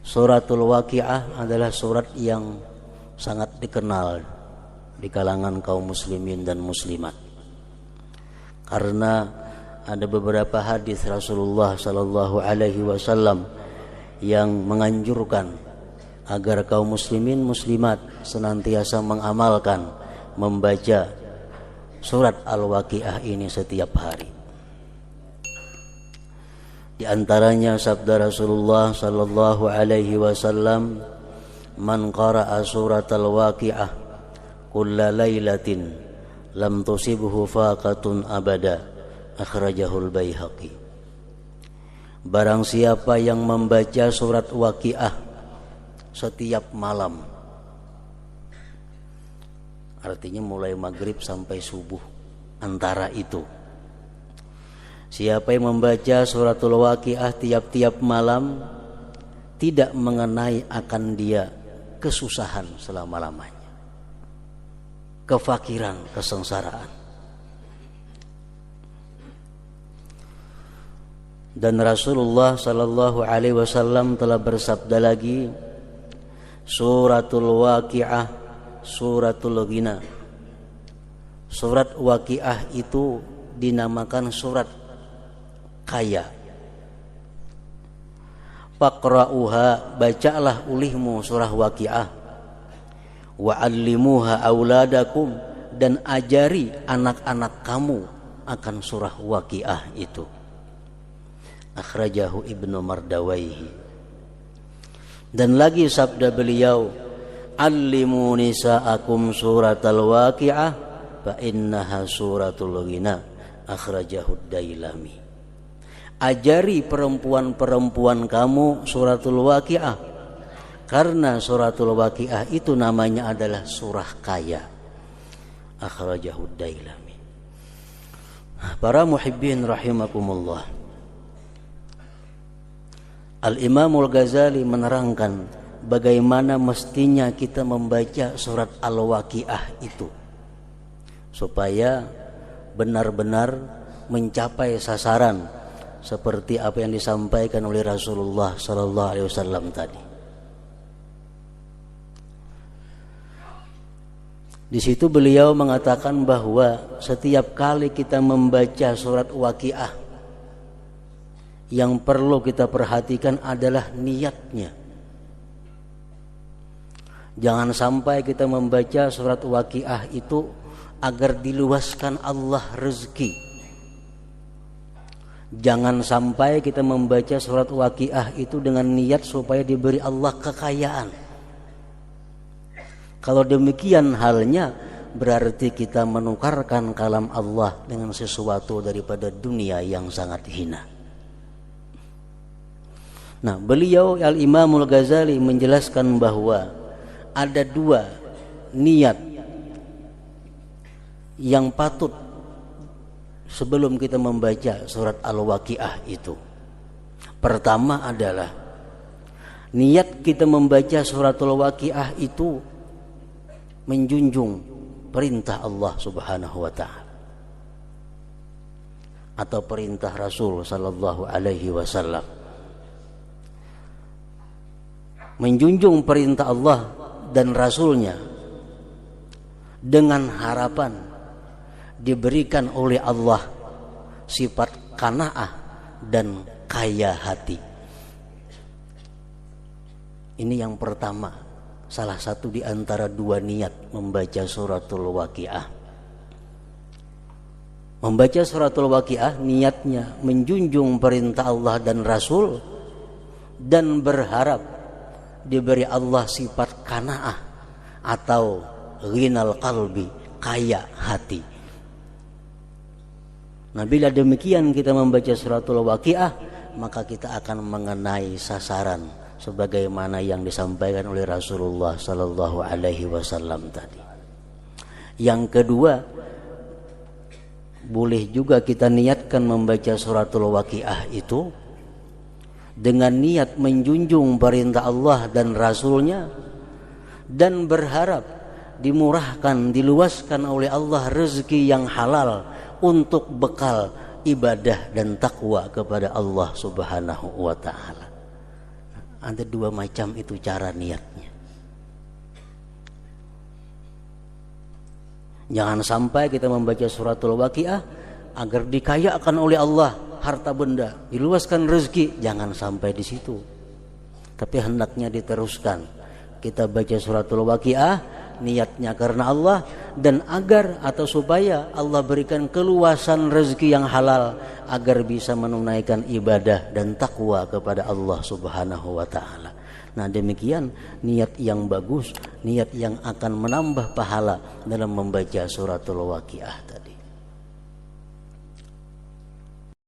Suratul Waqiah adalah surat yang sangat dikenal di kalangan kaum muslimin dan muslimat, karena ada beberapa hadis Rasulullah sallallahu alaihi wasallam yang menganjurkan agar kaum muslimin muslimat senantiasa mengamalkan membaca surat Al-Waqiah ini setiap hari. Di antaranya sabda Rasulullah sallallahu alaihi wasallam, "Man qara'a surat Al-Waqiah kulla lailatin lam tusibhu faqatun abada." Akhrajahul Baihaqi. Barang siapa yang membaca surat Waqiah setiap malam, artinya mulai maghrib sampai subuh, antara itu, siapa yang membaca suratul Waqiah tiap-tiap malam, tidak mengenai akan dia kesusahan selama-lamanya, kefakiran, kesengsaraan. Dan Rasulullah sallallahu alaihi wasallam telah bersabda lagi, suratul Waqiah suratul ghina. Surat Waqiah itu dinamakan surat kaya. Faqra'uha, bacalah ulihmu surah Waqiah. Wa 'allimuha auladakum, dan ajari anak-anak kamu akan surah Waqiah itu. Akhrajahu Ibnu Mardawaihi. Dan lagi sabda beliau, 'Allimu nisa'akum suratal Waqiah fa innaha suratul ghina. Akhrajahu Dailami. Ajari perempuan-perempuan kamu suratul Waqiah, karena suratul Waqiah itu namanya adalah surah kaya. Akhrajahu Dailami. Para muhibbin rahimakumullah, Al-Imamul Ghazali menerangkan bagaimana mestinya kita membaca surat Al-Waqiah itu supaya benar-benar mencapai sasaran seperti apa yang disampaikan oleh Rasulullah sallallahu alaihi wasallam tadi. Di situ beliau mengatakan bahwa setiap kali kita membaca surat Waqiah, yang perlu kita perhatikan adalah niatnya. Jangan sampai kita membaca surat Waqiah itu agar diluaskan Allah rezeki. Jangan sampai kita membaca surat Waqiah itu dengan niat supaya diberi Allah kekayaan. Kalau demikian halnya, berarti kita menukarkan kalam Allah dengan sesuatu daripada dunia yang sangat hina. Nah, beliau Al-Imamul Ghazali menjelaskan bahwa ada dua niat yang patut sebelum kita membaca surat Al-Waqiah itu. Pertama adalah niat kita membaca surat Al-Waqiah itu menjunjung perintah Allah Subhanahu wa taala atau perintah Rasul sallallahu alaihi wasallam. Menjunjung perintah Allah dan Rasulnya dengan harapan diberikan oleh Allah sifat qanaah dan kaya hati. Ini yang pertama, salah satu di antara dua niat membaca suratul Waqiah. Membaca suratul Waqiah niatnya menjunjung perintah Allah dan Rasul dan berharap diberi Allah sifat qanaah atau ghinal qalbi, kaya hati. Nah, bila demikian kita membaca suratul Waqiah, maka kita akan mengenai sasaran sebagaimana yang disampaikan oleh Rasulullah sallallahu alaihi wasallam tadi. Yang kedua, boleh juga kita niatkan membaca suratul Waqiah itu dengan niat menjunjung perintah Allah dan Rasulnya dan berharap dimurahkan, diluaskan oleh Allah rezeki yang halal untuk bekal ibadah dan takwa kepada Allah Subhanahu wa taala. Ada dua macam itu cara niatnya. Jangan sampai kita membaca suratul Waqiah agar dikayakan oleh Allah harta benda, diluaskan rezeki, jangan sampai di situ. Tapi hendaknya diteruskan. Kita baca suratul Waqiah niatnya karena Allah dan agar atau supaya Allah berikan keluasan rezeki yang halal agar bisa menunaikan ibadah dan takwa kepada Allah Subhanahu wa taala. Nah, demikian niat yang bagus, niat yang akan menambah pahala dalam membaca suratul Waqiah tadi.